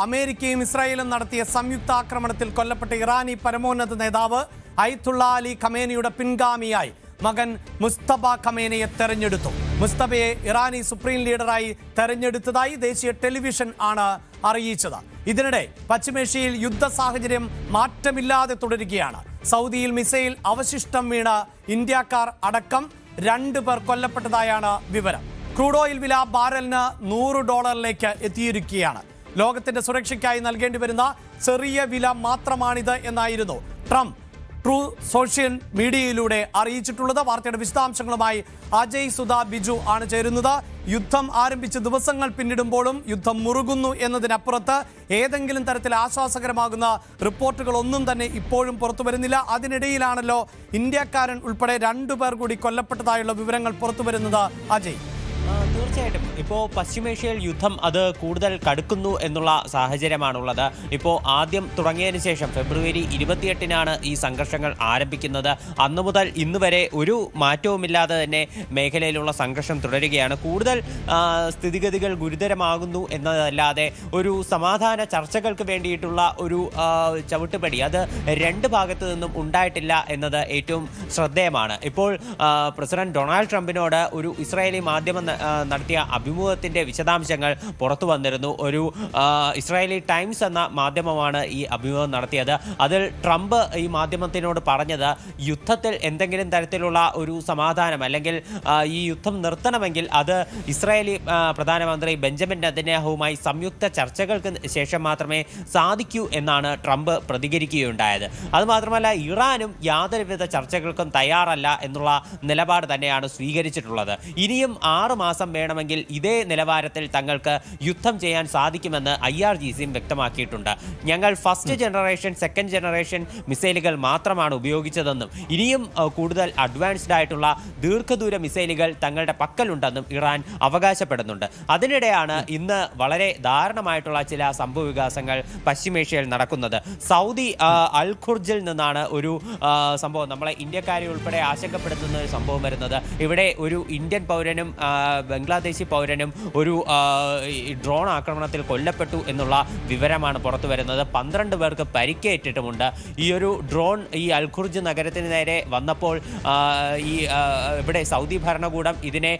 അമേരിക്കയും ഇസ്രായേലും നടത്തിയ സംയുക്ത ആക്രമണത്തിൽ കൊല്ലപ്പെട്ട ഇറാനി പരമോന്നത നേതാവ് അയത്തുള്ള അലി ഖമേനിയുടെ പിൻഗാമിയായി മകൻ മുസ്തഫ ഖമേനിയെ തെരഞ്ഞെടുത്തു. മുസ്തഫയെ ഇറാനി സുപ്രീം ലീഡറായി തെരഞ്ഞെടുത്തതായി ദേശീയ ടെലിവിഷൻ ആണ് അറിയിച്ചത്. ഇതിനിടെ പശ്ചിമേഷ്യയിൽ യുദ്ധ സാഹചര്യം മാറ്റമില്ലാതെ തുടരുകയാണ്. സൗദിയിൽ മിസൈൽ അവശിഷ്ടം വീണ് ഇന്ത്യക്കാർ അടക്കം 2 പേർ കൊല്ലപ്പെട്ടതായാണ് വിവരം. ക്രൂഡ് ഓയിൽ വില ബാരലിന് $100 എത്തിയിരിക്കുകയാണ്. ലോകത്തിന്റെ സുരക്ഷയ്ക്കായി നൽകേണ്ടി വരുന്ന ചെറിയ വില മാത്രമാണിത് എന്നായിരുന്നു ട്രംപ് ട്രൂ സോഷ്യൽ മീഡിയയിലൂടെ അറിയിച്ചിട്ടുള്ളത്. വാർത്തയുടെ വിശദാംശങ്ങളുമായി അജയ് സുധ ബിജു ആണ് ചേരുന്നത്. യുദ്ധം ആരംഭിച്ച് ദിവസങ്ങൾ പിന്നിടുമ്പോഴും യുദ്ധം മുറുകുന്നു എന്നതിനപ്പുറത്ത് ഏതെങ്കിലും തരത്തിൽ ആശ്വാസകരമാകുന്ന റിപ്പോർട്ടുകളൊന്നും തന്നെ ഇപ്പോഴും പുറത്തു വരുന്നില്ല. അതിനിടയിലാണല്ലോ ഇന്ത്യക്കാരൻ ഉൾപ്പെടെ 2 പേർ കൂടി കൊല്ലപ്പെട്ടതായുള്ള വിവരങ്ങൾ പുറത്തു വരുന്നത്. അജയ്, തീർച്ചയായിട്ടും ഇപ്പോൾ പശ്ചിമേഷ്യയിൽ യുദ്ധം അത് കൂടുതൽ കടുക്കുന്നു എന്നുള്ള സാഹചര്യമാണുള്ളത്. ഇപ്പോൾ ആദ്യം തുടങ്ങിയതിന് ശേഷം ഫെബ്രുവരി 28-നാണ് ഈ സംഘർഷങ്ങൾ ആരംഭിക്കുന്നത്. അന്നു മുതൽ ഇന്ന് വരെ ഒരു മാറ്റവുമില്ലാതെ തന്നെ മേഖലയിലുള്ള സംഘർഷം തുടരുകയാണ്. കൂടുതൽ സ്ഥിതിഗതികൾ ഗുരുതരമാകുന്നു എന്നതല്ലാതെ ഒരു സമാധാന ചർച്ചകൾക്ക് വേണ്ടിയിട്ടുള്ള ഒരു ചവിട്ടുപടി അത് 2 ഭാഗത്തു നിന്നും ഉണ്ടായിട്ടില്ല എന്നത് ഏറ്റവും ശ്രദ്ധേയമാണ്. ഇപ്പോൾ പ്രസിഡന്റ് ഡൊണാൾഡ് ട്രംപിനോട് ഒരു ഇസ്രായേലി മാധ്യമം നടത്തിയ അഭിമുഖത്തിന്റെ വിശദാംശങ്ങൾ പുറത്തു വന്നിരുന്നു. ഒരു ഇസ്രായേലി ടൈംസ് എന്ന മാധ്യമമാണ് ഈ അഭിമുഖം നടത്തിയത്. അതിൽ ട്രംപ് ഈ മാധ്യമത്തിനോട് പറഞ്ഞത് യുദ്ധത്തിൽ എന്തെങ്കിലും തരത്തിലുള്ള ഒരു സമാധാനം അല്ലെങ്കിൽ ഈ യുദ്ധം നിർത്തണമെങ്കിൽ അത് ഇസ്രായേലി പ്രധാനമന്ത്രി ബെഞ്ചമിൻ നെതന്യാഹുവുമായി സംയുക്ത ചർച്ചകൾക്ക് ശേഷം മാത്രമേ സാധിക്കൂ എന്നാണ് ട്രംപ് പ്രതികരിക്കുകയുണ്ടായത്. അതുമാത്രമല്ല, ഇറാനും യാതൊരുവിധ ചർച്ചകൾക്കും തയ്യാറല്ല എന്നുള്ള നിലപാട് തന്നെയാണ് സ്വീകരിച്ചിട്ടുള്ളത്. ഇനിയും 6 മാസം വേണമെങ്കിൽ ഇതേ നിലവാരത്തിൽ തങ്ങൾക്ക് യുദ്ധം ചെയ്യാൻ സാധിക്കുമെന്ന് IRGCയും വ്യക്തമാക്കിയിട്ടുണ്ട്. ഞങ്ങൾ ഫസ്റ്റ് ജനറേഷൻ, സെക്കൻഡ് ജനറേഷൻ മിസൈലുകൾ മാത്രമാണ് ഉപയോഗിച്ചതെന്നും ഇനിയും കൂടുതൽ അഡ്വാൻസ്ഡ് ആയിട്ടുള്ള ദീർഘദൂര മിസൈലുകൾ തങ്ങളുടെ പക്കലുണ്ടെന്നും ഇറാൻ അവകാശപ്പെടുന്നുണ്ട്. അതിനിടെയാണ് ഇന്ന് വളരെ ദാരുണമായിട്ടുള്ള ചില സംഭവ വികാസങ്ങൾ പശ്ചിമേഷ്യയിൽ നടക്കുന്നത്. സൗദി അൽ ഖുർജിൽ നിന്നാണ് ഒരു സംഭവം നമ്മളെ ഇന്ത്യക്കാരെ ഉൾപ്പെടെ ആശങ്കപ്പെടുത്തുന്ന ഒരു സംഭവം വരുന്നത്. ഇവിടെ ഒരു ഇന്ത്യൻ പൗരനും ബംഗ്ലാദേശി പൗരനും ഒരു ഡ്രോൺ ആക്രമണത്തിൽ കൊല്ലപ്പെട്ടു എന്നുള്ള വിവരമാണ് പുറത്തു വരുന്നത്. 12 പേർക്ക് പരിക്കേറ്റിട്ടുമുണ്ട്. ഈ ഒരു ഡ്രോൺ ഈ അൽഖുർജ് നഗരത്തിന് നേരെ വന്നപ്പോൾ ഇവിടെ സൗദി ഭരണകൂടം ഇതിനെ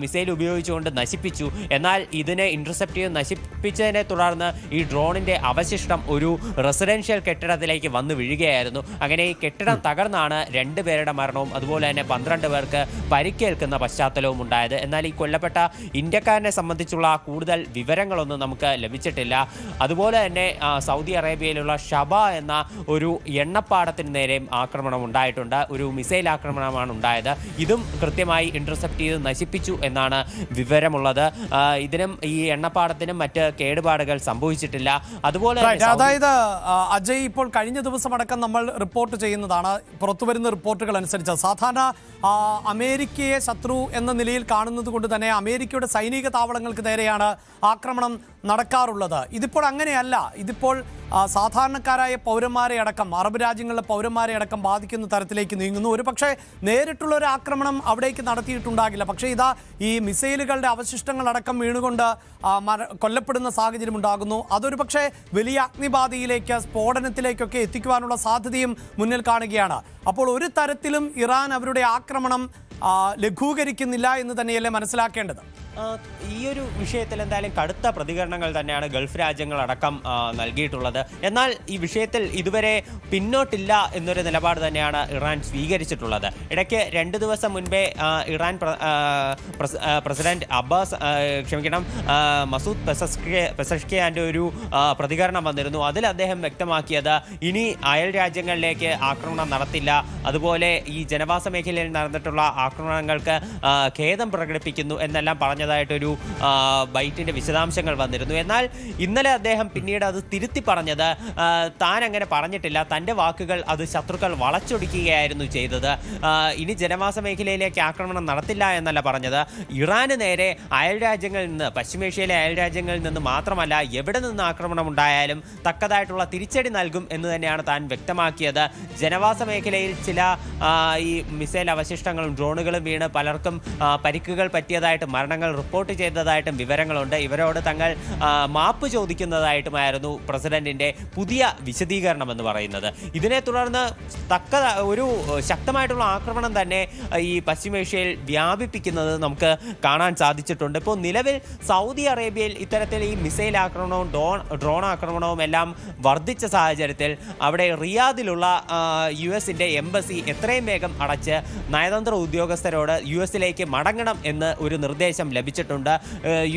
മിസൈൽ ഉപയോഗിച്ചുകൊണ്ട് നശിപ്പിച്ചു. എന്നാൽ ഇതിനെ ഇന്റർസെപ്റ്റ് ചെയ്ത് നശിപ്പിച്ചതിനെ തുടർന്ന് ഈ ഡ്രോണിന്റെ അവശിഷ്ടം ഒരു റെസിഡൻഷ്യൽ കെട്ടിടത്തിലേക്ക് വന്നു വീഴുകയായിരുന്നു. അങ്ങനെ ഈ കെട്ടിടം തകർന്നാണ് 2 പേരുടെ മരണവും അതുപോലെ തന്നെ 12 പേർക്ക് പരിക്കേൽക്കുന്ന പശ്ചാത്തലവും ഉണ്ടായത്. എന്നാൽ ഈ കൊല്ലപ്പെട്ട ഇന്ത്യക്കാരനെ സംബന്ധിച്ചുള്ള കൂടുതൽ വിവരങ്ങളൊന്നും നമുക്ക് ലഭിച്ചിട്ടില്ല. അതുപോലെ തന്നെ സൗദി അറേബ്യയിലുള്ള ഷബ എന്ന ഒരു എണ്ണപ്പാടത്തിന് നേരെയും ആക്രമണം ഉണ്ടായിട്ടുണ്ട്. ഒരു മിസൈൽ ആക്രമണമാണ് ഉണ്ടായത്. ഇതും കൃത്യമായി ഇന്റർസെപ്റ്റ് ചെയ്ത് നശിപ്പിച്ചു എന്നാണ് വിവരമുള്ളത്. ഇതിനും ഈ എണ്ണപ്പാടത്തിനും മറ്റ് കേടുപാടുകൾ സംഭവിച്ചിട്ടില്ല. അതുപോലെ അതായത് അജയ്, ഇപ്പോൾ കഴിഞ്ഞ ദിവസം അടക്കം നമ്മൾ റിപ്പോർട്ട് ചെയ്യുന്നതാണ്, പുറത്തുവരുന്ന റിപ്പോർട്ടുകൾ അനുസരിച്ച് സാധാരണ അമേരിക്കയെ ശത്രു എന്ന നിലയിൽ കാണുന്നത് കൊണ്ട് തന്നെ അമേരിക്കയുടെ സൈനിക താവളങ്ങൾക്ക് നേരെയാണ് ആക്രമണം നടക്കാറുള്ളത്. ഇതിപ്പോൾ അങ്ങനെയല്ല. ഇതിപ്പോൾ സാധാരണക്കാരായ പൗരന്മാരെ അടക്കം, അറബ് രാജ്യങ്ങളിലെ പൗരന്മാരെ അടക്കം ബാധിക്കുന്ന തരത്തിലേക്ക് നീങ്ങുന്നു. ഒരു പക്ഷേ നേരിട്ടുള്ള ഒരു ആക്രമണം അവിടേക്ക് നടത്തിയിട്ടുണ്ടാകില്ല. പക്ഷേ ഇതാ ഈ മിസൈലുകളുടെ അവശിഷ്ടങ്ങളടക്കം വീണുകൊണ്ട് കൊല്ലപ്പെടുന്ന സാഹചര്യം ഉണ്ടാകുന്നു. അതൊരു പക്ഷേ വലിയ അഗ്നിബാധയിലേക്ക്, സ്ഫോടനത്തിലേക്കൊക്കെ എത്തിക്കുവാനുള്ള സാധ്യതയും മുന്നിൽ കാണുകയാണ്. അപ്പോൾ ഒരു തരത്തിലും ഇറാൻ അവരുടെ ആക്രമണം ലഘൂകരിക്കുന്നില്ല എന്ന് തന്നെയല്ലേ മനസ്സിലാക്കേണ്ടത്? ഈ ഒരു വിഷയത്തിൽ എന്തായാലും കടുത്ത പ്രതികരണങ്ങൾ തന്നെയാണ് ഗൾഫ് രാജ്യങ്ങളടക്കം നൽകിയിട്ടുള്ളത്. എന്നാൽ ഈ വിഷയത്തിൽ ഇതുവരെ പിന്നോട്ടില്ല എന്നൊരു നിലപാട് തന്നെയാണ് ഇറാൻ സ്വീകരിച്ചിട്ടുള്ളത്. ഇടയ്ക്ക് 2 ദിവസം മുൻപേ ഇറാൻ പ്രസിഡന്റ് മസൂദ് പെസഷ്കിയാന്റെ ഒരു പ്രതികരണം വന്നിരുന്നു. അതിൽ അദ്ദേഹം വ്യക്തമാക്കിയത് ഇനി അയൽ രാജ്യങ്ങളിലേക്ക് ആക്രമണം നടത്തില്ല, അതുപോലെ ഈ ജനവാസ മേഖലയിൽ നടന്നിട്ടുള്ള ആക്രമണങ്ങൾക്ക് ഖേദം പ്രകടിപ്പിക്കുന്നു എന്നെല്ലാം പറഞ്ഞതായിട്ടൊരു ബൈറ്റിന്റെ വിശദാംശങ്ങൾ വന്നിരുന്നു. എന്നാൽ ഇന്നലെ അദ്ദേഹം പിന്നീട് അത് തിരുത്തി പറഞ്ഞത് താൻ അങ്ങനെ പറഞ്ഞിട്ടില്ല, തൻ്റെ വാക്കുകൾ അത് ശത്രുക്കൾ വളച്ചൊടിക്കുകയായിരുന്നു ചെയ്തത്. ഇനി ജനവാസ മേഖലയിലേക്ക് ആക്രമണം നടത്തില്ല എന്നല്ല പറഞ്ഞത്. ഇറാന് നേരെ അയൽ രാജ്യങ്ങളിൽ നിന്ന്, പശ്ചിമേഷ്യയിലെ അയൽ രാജ്യങ്ങളിൽ നിന്ന് മാത്രമല്ല എവിടെ നിന്ന് ആക്രമണം ഉണ്ടായാലും തക്കതായിട്ടുള്ള തിരിച്ചടി നൽകും എന്ന് തന്നെയാണ് താൻ വ്യക്തമാക്കിയത്. ജനവാസ മേഖലയിൽ ചില ചില ഈ മിസൈൽ അവശിഷ്ടങ്ങളും ഡ്രോണുകളും വീണ് പലർക്കും പരിക്കുകൾ പറ്റിയതായിട്ടും മരണങ്ങൾ റിപ്പോർട്ട് ചെയ്തതായിട്ടും വിവരങ്ങളുണ്ട്. ഇവരോട് തങ്ങൾ മാപ്പ് ചോദിക്കുന്നതായിട്ടുമായിരുന്നു പ്രസിഡന്റിന്റെ പുതിയ വിശദീകരണം എന്ന് പറയുന്നത്. ഇതിനെ തുടർന്ന് ഒരു ശക്തമായിട്ടുള്ള ആക്രമണം തന്നെ ഈ പശ്ചിമേഷ്യയിൽ വ്യാപിപ്പിക്കുന്നത് നമുക്ക് കാണാൻ സാധിച്ചിട്ടുണ്ട്. ഇപ്പോൾ നിലവിൽ സൗദി അറേബ്യയിൽ ഇത്തരത്തിൽ ഈ മിസൈൽ ആക്രമണവും ഡ്രോൺ ആക്രമണവും എല്ലാം വർദ്ധിച്ച സാഹചര്യത്തിൽ അവിടെ റിയാദിലുള്ള US-ന്റെ എംബസി എത്രയും വേഗം അടച്ച് നയതന്ത്ര ഉദ്യോഗസ്ഥരോട് US-ലേക്ക് മടങ്ങണം എന്ന് ഒരു നിർദ്ദേശം ലഭിച്ചിട്ടുണ്ട്.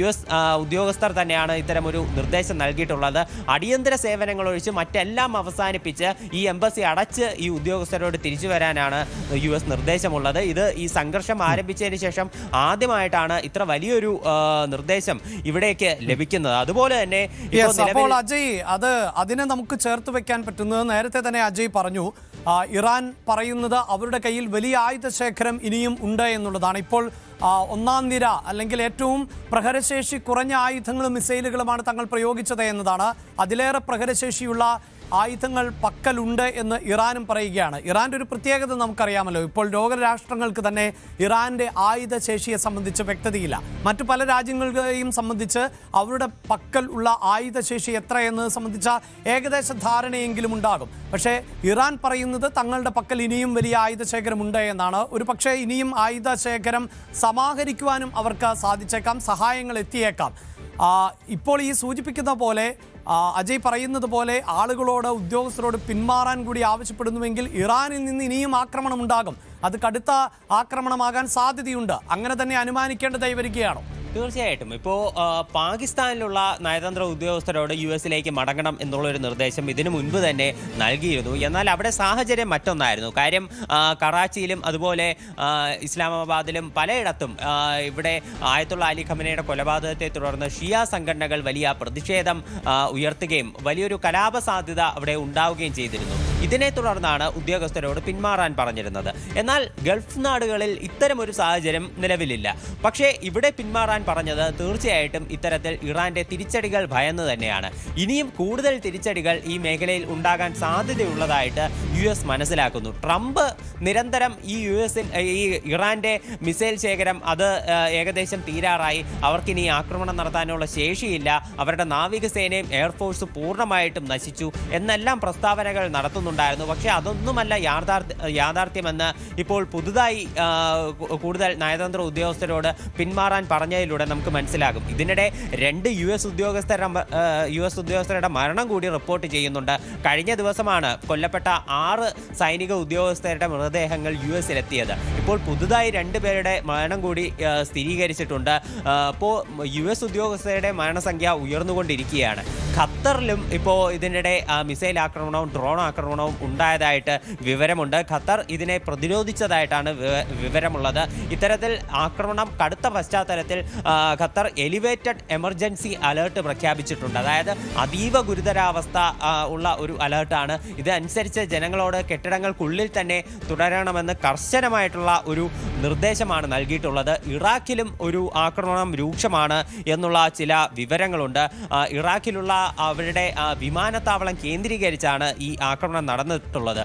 US ഉദ്യോഗസ്ഥർ തന്നെയാണ് ഇത്തരമൊരു നിർദ്ദേശം നൽകിയിട്ടുള്ളത്. അടിയന്തര സേവനങ്ങൾ ഒഴിച്ച് മറ്റെല്ലാം അവസാനിപ്പിച്ച് ഈ എംബസി അടച്ച് ഈ ഉദ്യോഗസ്ഥരോട് തിരിച്ചു വരാനാണ് US നിർദ്ദേശമുള്ളത്. ഇത് ഈ സംഘർഷം ആരംഭിച്ചതിന് ശേഷം ആദ്യമായിട്ടാണ് ഇത്ര വലിയൊരു നിർദ്ദേശം ഇവിടേക്ക് ലഭിക്കുന്നത്. അതുപോലെ തന്നെ അപ്പോൾ അജയ്, അതിനെ നമുക്ക് ചേർത്ത് വെക്കാൻ പറ്റുന്നത് നേരത്തെ തന്നെ അജയ് പറഞ്ഞു, ഇറാൻ പറയുന്നത് അവരുടെ കയ്യിൽ വലിയ ആയുധശേഖരം ഇനിയും ഉണ്ട് എന്നുള്ളതാണ്. ഇപ്പോൾ ഒന്നാം നിര അല്ലെങ്കിൽ ഏറ്റവും പ്രഹരശേഷി കുറഞ്ഞ ആയുധങ്ങളും മിസൈലുകളുമാണ് തങ്ങൾ പ്രയോഗിച്ചത് എന്നതാണ്. അതിലേറെ പ്രഹരശേഷിയുള്ള ആയുധങ്ങൾ പക്കലുണ്ട് എന്ന് ഇറാനും പറയുകയാണ്. ഇറാൻ്റെ ഒരു പ്രത്യേകത നമുക്കറിയാമല്ലോ. ഇപ്പോൾ ലോകരാഷ്ട്രങ്ങൾക്ക് തന്നെ ഇറാൻ്റെ ആയുധശേഷിയെ സംബന്ധിച്ച് വ്യക്തതയില്ല. മറ്റു പല രാജ്യങ്ങളെയും സംബന്ധിച്ച് അവരുടെ പക്കൽ ഉള്ള ആയുധശേഷി എത്രയെന്നത് സംബന്ധിച്ച ഏകദേശ ധാരണയെങ്കിലും ഉണ്ടാകും. പക്ഷേ ഇറാൻ പറയുന്നത് തങ്ങളുടെ പക്കൽ ഇനിയും വലിയ ആയുധശേഖരമുണ്ട് എന്നാണ്. ഒരു പക്ഷേ ഇനിയും ആയുധശേഖരം സമാഹരിക്കുവാനും അവർക്ക് സാധിച്ചേക്കാം, സഹായങ്ങൾ എത്തിയേക്കാം. ഇപ്പോൾ ഈ സൂചിപ്പിക്കുന്ന പോലെ അജയ് പറയുന്നത് പോലെ ആളുകളോട്, ഉദ്യോഗസ്ഥരോട് പിന്മാറാൻ കൂടി ആവശ്യപ്പെടുന്നുവെങ്കിൽ ഇറാനിൽ നിന്ന് ഇനിയും ആക്രമണം ഉണ്ടാകും. അത് കടുത്ത ആക്രമണമാകാൻ സാധ്യതയുണ്ട്. അങ്ങനെ തന്നെ അനുമാനിക്കേണ്ടതായി വരികയാണോ? തീർച്ചയായിട്ടും. ഇപ്പോൾ പാകിസ്ഥാനിലുള്ള നയതന്ത്ര ഉദ്യോഗസ്ഥരോട് US-ലേക്ക് മടങ്ങണം എന്നുള്ളൊരു നിർദ്ദേശം ഇതിനു മുൻപ് തന്നെ നൽകിയിരുന്നു. എന്നാൽ അവിടെ സാഹചര്യം മറ്റൊന്നായിരുന്നു. കാര്യം കറാച്ചിയിലും അതുപോലെ ഇസ്ലാമാബാദിലും പലയിടത്തും ഇവിടെ ആയത്തുള്ള അലി ഖമനയുടെ കൊലപാതകത്തെ തുടർന്ന് ഷിയ സംഘടനകൾ വലിയ പ്രതിഷേധം ഉയർത്തുകയും വലിയൊരു കലാപ സാധ്യത അവിടെ ഉണ്ടാവുകയും ചെയ്തിരുന്നു. ഇതിനെ തുടർന്നാണ് ഉദ്യോഗസ്ഥരോട് പിന്മാറാൻ പറഞ്ഞിരുന്നത്. എന്നാൽ ഗൾഫ് നാടുകളിൽ ഇത്തരമൊരു സാഹചര്യം നിലവിലില്ല. പക്ഷേ ഇവിടെ പിന്മാറാൻ പറഞ്ഞത് തീർച്ചയായിട്ടും ഇത്തരത്തിൽ ഇറാന്റെ തിരിച്ചടികൾ ഭയന്ന് തന്നെയാണ്. ഇനിയും കൂടുതൽ തിരിച്ചടികൾ ഈ മേഖലയിൽ ഉണ്ടാകാൻ സാധ്യതയുള്ളതായിട്ട് US മനസ്സിലാക്കുന്നു. ട്രംപ് നിരന്തരം ഈ ഇറാന്റെ മിസൈൽ ശേഖരം അത് ഏകദേശം തീരാറായി, അവർക്കിനി ആക്രമണം നടത്താനുള്ള ശേഷിയില്ല, അവരുടെ നാവികസേനയും എയർഫോഴ്സും പൂർണ്ണമായിട്ടും നശിച്ചു എന്നെല്ലാം പ്രസ്താവനകൾ നടത്തുന്നുണ്ടായിരുന്നു. പക്ഷേ അതൊന്നുമല്ല യാഥാർത്ഥ്യമെന്ന് ഇപ്പോൾ പുതുതായി കൂടുതൽ നയതന്ത്ര ഉദ്യോഗസ്ഥരോട് പിന്മാറാൻ പറഞ്ഞതിലൂടെ നമുക്ക് മനസ്സിലാകും. ഇതിനിടെ 2 US ഉദ്യോഗസ്ഥരുടെ മരണം കൂടി റിപ്പോർട്ട് ചെയ്യുന്നുണ്ട്. കഴിഞ്ഞ ദിവസമാണ് കൊല്ലപ്പെട്ട 6 സൈനിക ഉദ്യോഗസ്ഥരുടെ മൃതദേഹങ്ങൾ US-ലെത്തിയത്. ഇപ്പോൾ പുതുതായി 2 പേരുടെ മരണം കൂടി സ്ഥിരീകരിച്ചിട്ടുണ്ട്. അപ്പോൾ US ഉദ്യോഗസ്ഥരുടെ മരണസംഖ്യ ഉയർന്നുകൊണ്ടിരിക്കുകയാണ്. ഖത്തറിലും ഇപ്പോൾ ഇതിനിടെ മിസൈൽ ആക്രമണവും ഡ്രോൺ ആക്രമണവും ഉണ്ടായതായിട്ട് വിവരമുണ്ട്. ഖത്തർ ഇതിനെ പ്രതിരോധിച്ചതായിട്ടാണ് വിവരമുള്ളത്. ഇത്തരത്തിൽ ആക്രമണം കടുത്ത പശ്ചാത്തലത്തിൽ ഖത്തർ എലിവേറ്റഡ് എമർജൻസി അലേർട്ട് പ്രഖ്യാപിച്ചിട്ടുണ്ട്. അതായത് അതീവ ഗുരുതരാവസ്ഥ ഉള്ള ഒരു അലേർട്ടാണ്. ഇതനുസരിച്ച് ജനങ്ങളോട് കെട്ടിടങ്ങൾക്കുള്ളിൽ തന്നെ തുടരണമെന്ന് കർശനമായിട്ടുള്ള ഒരു നിർദ്ദേശമാണ് നൽകിയിട്ടുള്ളത്. ഇറാഖിലും ഒരു ആക്രമണം രൂക്ഷമാണ് എന്നുള്ള ചില വിവരങ്ങളുണ്ട്. ഇറാഖിലുള്ള അവരുടെ വിമാനത്താവളം കേന്ദ്രീകരിച്ചാണ് ഈ ആക്രമണം നടന്നിട്ടുള്ളത്.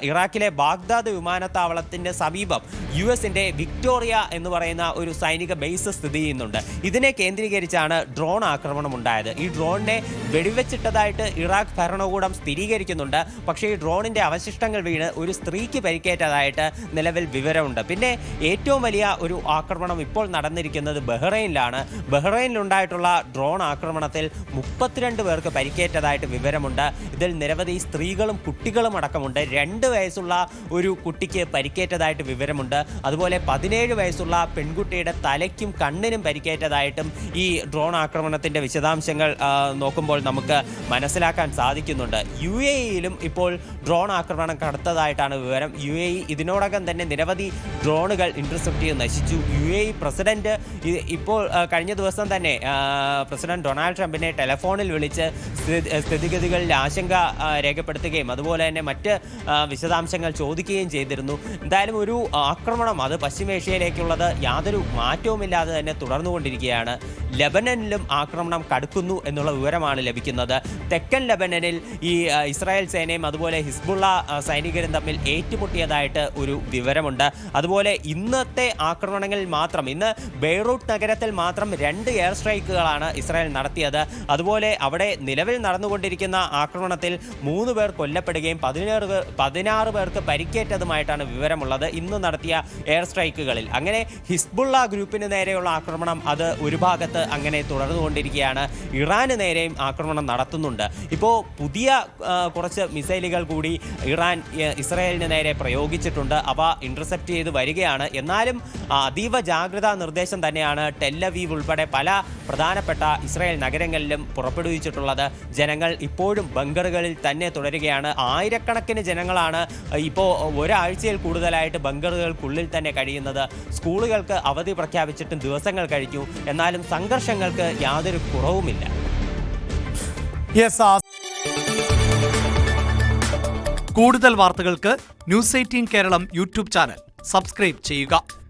ഇറാഖിലെ ബാഗ്ദാദ് വിമാനത്താവളത്തിന്റെ സമീപം US-ന്റെ വിക്ടോറിയ എന്ന് പറയുന്ന ഒരു സൈനിക ബേസ് സ്ഥിതി ചെയ്യുന്നുണ്ട്. ഇതിനെ കേന്ദ്രീകരിച്ചാണ് ഡ്രോൺ ആക്രമണം ഉണ്ടായത്. ഈ ഡ്രോണിനെ വെടിവെച്ചിട്ടതായിട്ട് ഇറാഖ് ഭരണകൂടം സ്ഥിരീകരിക്കുന്നുണ്ട്. പക്ഷേ ഈ ഡ്രോണിന്റെ അവശിഷ്ടങ്ങൾ വീണ് ഒരു സ്ത്രീക്ക് പരിക്കേറ്റതായിട്ട് നിലവിൽ വിവരമുണ്ട്. പിന്നെ ഏറ്റവും വലിയ ഒരു ആക്രമണം ഇപ്പോൾ നടന്നിരിക്കുന്നത് ബഹ്റൈനിലാണ്. ബഹ്റൈനിലുണ്ടായിട്ടുള്ള ഡ്രോൺ ആക്രമണത്തിൽ 32 പേർക്ക് പരിക്കേറ്റതായിട്ട് വിവരമുണ്ട്. ഇതിൽ നിരവധി സ്ത്രീകളും കുട്ടികളും അടക്കമുണ്ട്. 2 വയസ്സുള്ള ഒരു കുട്ടിക്ക് പരിക്കേറ്റതായിട്ട് വിവരമുണ്ട്. അതുപോലെ 17 വയസ്സുള്ള പെൺകുട്ടിയുടെ തലയ്ക്കും കണ്ണിനും പരിക്കേറ്റതായിട്ടും ഈ ഡ്രോൺ ആക്രമണത്തിന്റെ വിശദാംശങ്ങൾ നോക്കുമ്പോൾ നമുക്ക് മനസ്സിലാക്കാൻ സാധിക്കുന്നുണ്ട്. UAE-യിലും ഇപ്പോൾ ഡ്രോൺ ആക്രമണം നടത്തതായിട്ടാണ് വിവരം. UAE ഇതിനോടകം തന്നെ നിരവധി ഡ്രോണുകൾ ഇന്റർസെപ്റ്റ് ചെയ്ത് നശിച്ചു. UAE പ്രസിഡന്റ് ഇപ്പോൾ കഴിഞ്ഞ ദിവസം തന്നെ പ്രസിഡന്റ് ഡൊണാൾഡ് ട്രംപിനെ ടെലഫോണിൽ വിളിച്ച് സ്ഥിതിഗതികളിൽ ആശങ്ക രേഖപ്പെടുത്തുകയും അതുപോലെ തന്നെ മറ്റ് വിശദാംശങ്ങൾ ചോദിക്കുകയും ചെയ്തിരുന്നു. എന്തായാലും ഒരു ആക്രമണം അത് പശ്ചിമേഷ്യയിലേക്കുള്ളത് യാതൊരു മാറ്റവുമില്ലാതെ തന്നെ തുടർന്നുകൊണ്ടിരിക്കുകയാണ്. ലെബനനിലും ആക്രമണം കടുക്കുന്നു എന്നുള്ള വിവരമാണ് ലഭിക്കുന്നത്. തെക്കൻ ലെബനനിൽ ഈ ഇസ്രായേൽ സേനയും അതുപോലെ ഹിസ്ബുള്ള സൈനികരും തമ്മിൽ ഏറ്റുമുട്ടിയതായിട്ട് ഒരു വിവരമുണ്ട്. അതുപോലെ ഇന്നത്തെ ആക്രമണങ്ങളിൽ മാത്രം ഇന്ന് ബെയ്റൂട്ട് നഗരത്തിൽ മാത്രം 2 എയർ സ്ട്രൈക്കുകളാണ് ഇസ്രായേൽ നടത്തിയത്. അതുപോലെ അവിടെ നിലവിൽ നടന്നുകൊണ്ടിരിക്കുന്ന ആക്രമണത്തിൽ 3 പേർ കൊല്ലപ്പെടുകയും 16 പേർക്ക് പരിക്കേറ്റതുമായിട്ടാണ് വിവരമുള്ളത് ഇന്ന് നടത്തിയ എയർ സ്ട്രൈക്കുകളിൽ. അങ്ങനെ ഹിസ്ബുള്ള ഗ്രൂപ്പിന് നേരെയുള്ള ആക്രമണം അത് ഒരു ഭാഗത്ത് അങ്ങനെ തുടർന്നുകൊണ്ടിരിക്കുകയാണ്. ഇറാന് നേരെയും ആക്രമണം നടത്തുന്നുണ്ട്. ഇപ്പോൾ പുതിയ കുറച്ച് മിസൈലുകൾ കൂടി ഇറാൻ ഇസ്രായേലിന് നേരെ പ്രയോഗിച്ചിട്ടുണ്ട്. അവ ഇന്റർസെപ്റ്റ് ചെയ്ത് വരികയാണ്. എന്നാലും അതീവ ജാഗ്രതാ നിർദ്ദേശം തന്നെയാണ് ടെല്ലവീവ് ഉൾപ്പെടെ പല പ്രധാനപ്പെട്ട ഇസ്രായേൽ നഗരങ്ങളിലും പുറപ്പെടുവിച്ചിട്ടുള്ളത്. ജനങ്ങൾ ഇപ്പോഴും ബങ്കറുകളിൽ തന്നെ തുടരുകയാണ്. ആയിരക്കണക്കിന് ജനങ്ങളാണ് ഇപ്പോൾ ഒരാഴ്ചയിൽ കൂടുതലായിട്ട് ബങ്കറുകൾക്കുള്ളിൽ തന്നെ കഴിയുന്നത്. സ്കൂളുകൾക്ക് അവധി പ്രഖ്യാപിച്ചിട്ടും ദിവസങ്ങൾ കഴിഞ്ഞു. എന്നാലും സംഘർഷങ്ങൾക്ക് യാതൊരു കുറവുമില്ല. കൂടുതൽ വാർത്തകൾക്ക് news 18 Keralam YouTube channel subscribe ചെയ്യുക.